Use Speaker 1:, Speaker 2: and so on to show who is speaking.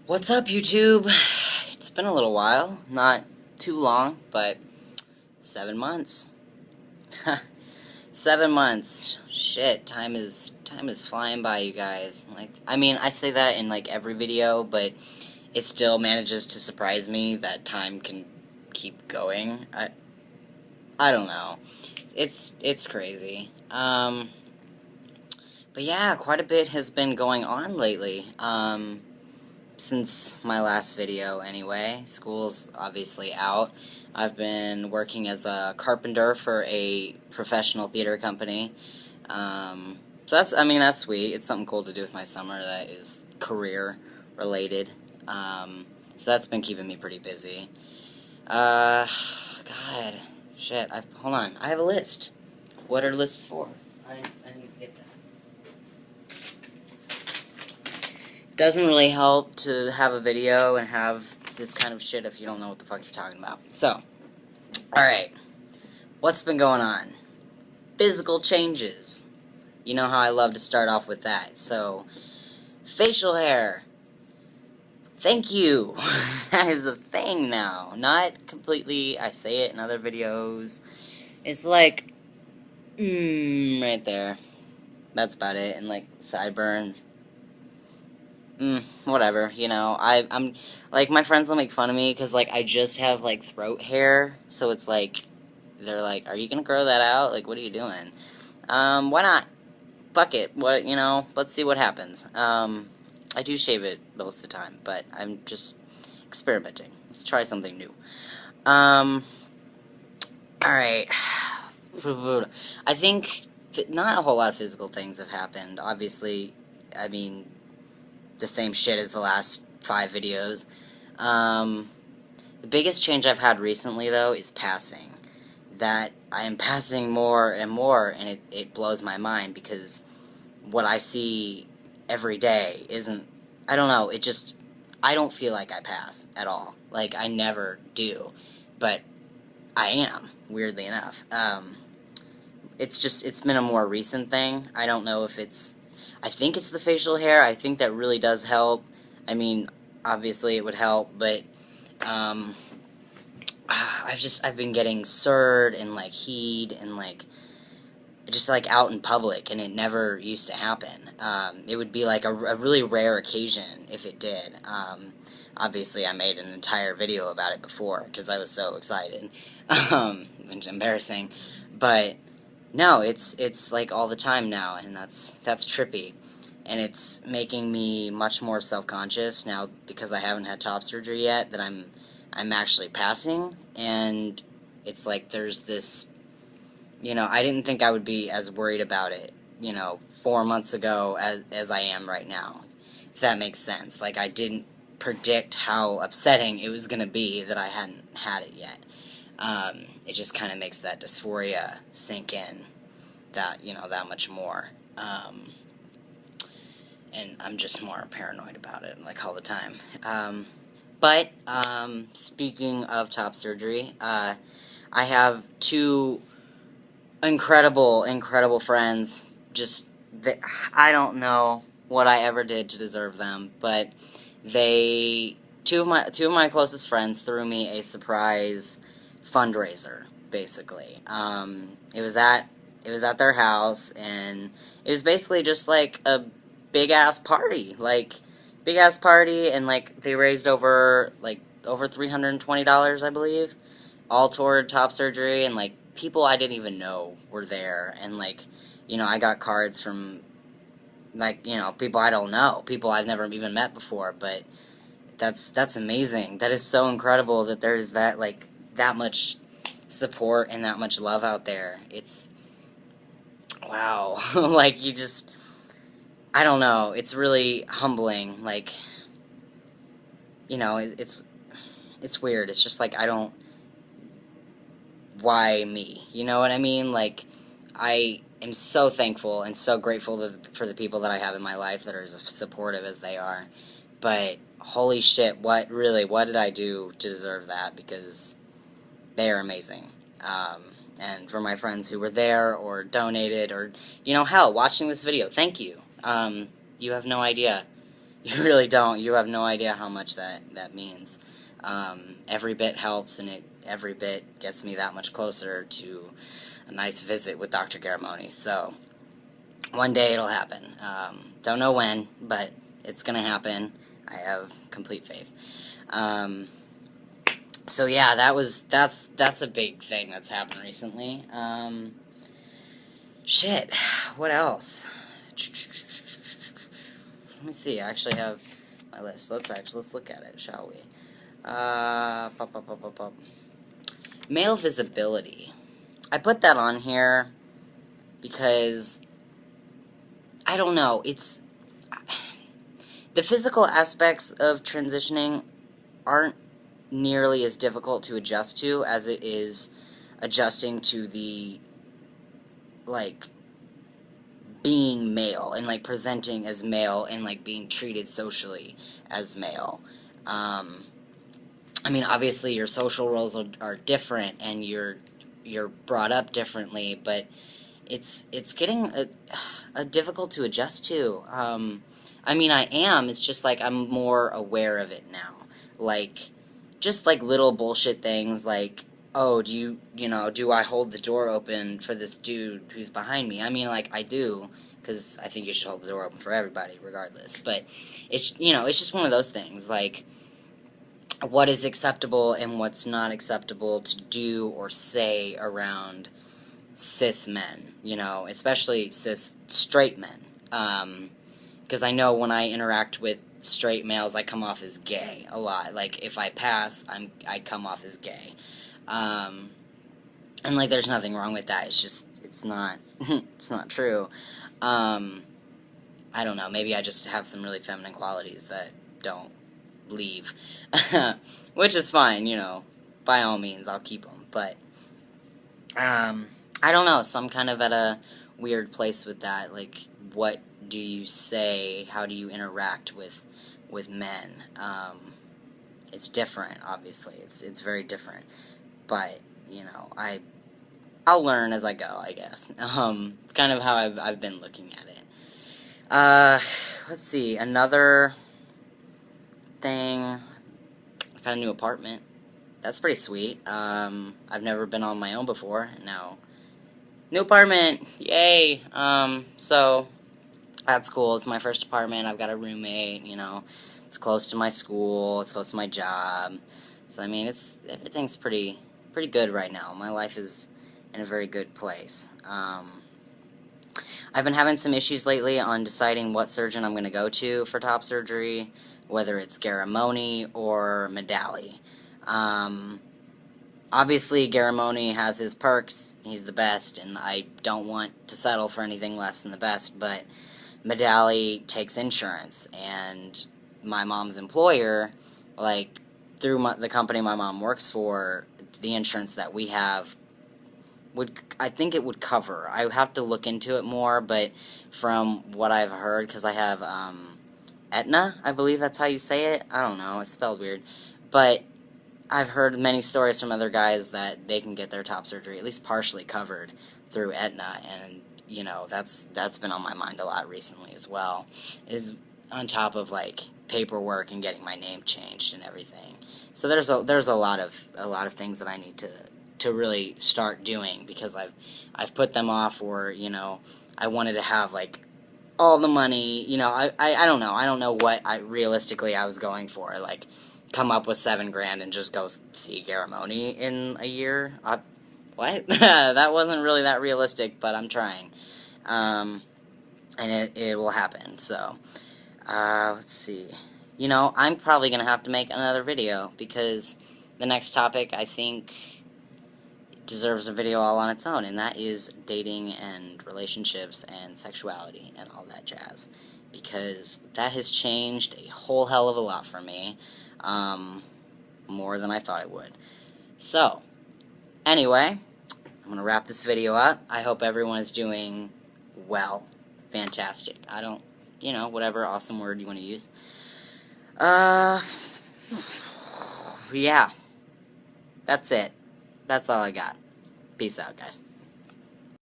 Speaker 1: What's up, YouTube? It's been a little while. Not too long, but 7 months. 7 months. Shit, time is flying by, you guys. Like, I mean, I say that in like every video, but it still manages to surprise me that time can keep going. I don't know. It's crazy. But yeah, quite a bit has been going on lately. Since my last video anyway. School's obviously out. I've been working as a carpenter for a professional theater company. So that's sweet. It's something cool to do with my summer that is career related. So that's been keeping me pretty busy. God, shit, hold on, I have a list. What are lists for? I need to get that. Doesn't really help to have a video and have this kind of shit if you don't know what the fuck you're talking about. So, alright. What's been going on? Physical changes. You know how I love to start off with that. So, facial hair. Thank you. That is a thing now. Not completely, I say it in other videos. It's like, right there. That's about it. And like, sideburns. Whatever, you know, I'm, like, my friends will make fun of me, because, like, I just have, like, throat hair, so it's, like, they're like, are you gonna grow that out? Like, what are you doing? Why not? Fuck it, you know, let's see what happens. I do shave it most of the time, but I'm just experimenting. Let's try something new. Alright. I think not a whole lot of physical things have happened, obviously. I mean, the same shit as the last 5 videos. The biggest change I've had recently, though, is passing. That I am passing more and more, and it blows my mind, because what I see every day isn't, I don't know, I don't feel like I pass at all. Like, I never do. But I am, weirdly enough. It's been a more recent thing. I don't know if I think it's the facial hair. I think that really does help. I mean, obviously it would help, but I've been getting SIRD and like heat and like just like out in public, and it never used to happen. It would be like a really rare occasion if it did. Obviously I made an entire video about it before because I was so excited, which is embarrassing, but no, it's like all the time now, and that's trippy, and it's making me much more self-conscious now because I haven't had top surgery yet, that I'm actually passing, and it's like there's this, you know, I didn't think I would be as worried about it, you know, 4 months ago as I am right now, if that makes sense. Like, I didn't predict how upsetting it was gonna be that I hadn't had it yet. It just kind of makes that dysphoria sink in that, you know, that much more. And I'm just more paranoid about it, like, all the time. But speaking of top surgery, I have 2 incredible friends. Just, I don't know what I ever did to deserve them, but two of my closest friends threw me a surprise fundraiser, basically. It was at their house, and it was basically just like a big-ass party, and like they raised over $320, I believe, all toward top surgery, and like people I didn't even know were there, and like, you know, I got cards from, like, you know, people I don't know, people I've never even met before, but that's amazing. That is so incredible that there's that, like, that much support and that much love out there. It's, wow. Like, you just, I don't know, it's really humbling. Like, you know, it's weird. It's just like, why me? You know what I mean? Like, I am so thankful and so grateful for the people that I have in my life that are as supportive as they are. But holy shit, what did I do to deserve that? Because they are amazing. And for my friends who were there or donated or, you know, hell, watching this video, thank you. You have no idea. You really don't. You have no idea how much that means. Every bit helps, and every bit gets me that much closer to a nice visit with Dr. Garamoni. So, one day it'll happen. Don't know when, but it's gonna happen. I have complete faith. So yeah, that's a big thing that's happened recently. Shit, what else? Let me see. I actually have my list. Let's look at it, shall we? Male visibility. I put that on here because I don't know. It's the physical aspects of transitioning aren't nearly as difficult to adjust to as it is adjusting to the, like, being male and, like, presenting as male and, like, being treated socially as male. I mean, obviously your social roles are different and you're brought up differently, but it's getting a difficult to adjust to. I mean, I am. It's just like I'm more aware of it now. Like, just like little bullshit things like, oh, do I hold the door open for this dude who's behind me? I mean, like, I do, because I think you should hold the door open for everybody, regardless. But it's just one of those things. Like, what is acceptable and what's not acceptable to do or say around cis men, especially cis straight men. Because I know when I interact with straight males, I come off as gay a lot. Like, if I pass, I come off as gay. And, like, there's nothing wrong with that. It's just, it's not, it's not true. I don't know, maybe I just have some really feminine qualities that don't leave. Which is fine, by all means, I'll keep them. But, I don't know, so I'm kind of at a weird place with that. Like, what do you say? How do you interact with men? It's different, obviously. It's very different. But, I'll learn as I go, I guess. It's kind of how I've been looking at it. Let's see, another thing. I got a new apartment. That's pretty sweet. I've never been on my own before. Now, new apartment! Yay! So, that's cool. It's my first apartment. I've got a roommate, It's close to my school. It's close to my job. So, I mean, everything's pretty good right now. My life is in a very good place. I've been having some issues lately on deciding what surgeon I'm going to go to for top surgery, whether it's Garamoni or Medali. Obviously, Garamoni has his perks. He's the best, and I don't want to settle for anything less than the best, but Medali takes insurance, and my mom's employer, like, through the company my mom works for, the insurance that we have I think it would cover. I would have to look into it more, but from what I've heard, because I have Aetna, I believe that's how you say it. I don't know, it's spelled weird. But I've heard many stories from other guys that they can get their top surgery at least partially covered through Aetna, and that's been on my mind a lot recently as well. Is on top of, like, paperwork and getting my name changed and everything. So there's a lot of things that I need to really start doing, because I've put them off, or I wanted to have, like, all the money. I don't know. I don't know what realistically I was going for. Like, come up with $7,000 and just go see Garamoni in a year. What? That wasn't really that realistic, but I'm trying. And it will happen. So, let's see. I'm probably gonna have to make another video, because the next topic, I think, deserves a video all on its own, and that is dating and relationships and sexuality and all that jazz, because that has changed a whole hell of a lot for me, more than I thought it would. So, anyway, I'm going to wrap this video up. I hope everyone is doing well. Fantastic. I don't, whatever awesome word you want to use. Yeah. That's it. That's all I got. Peace out, guys.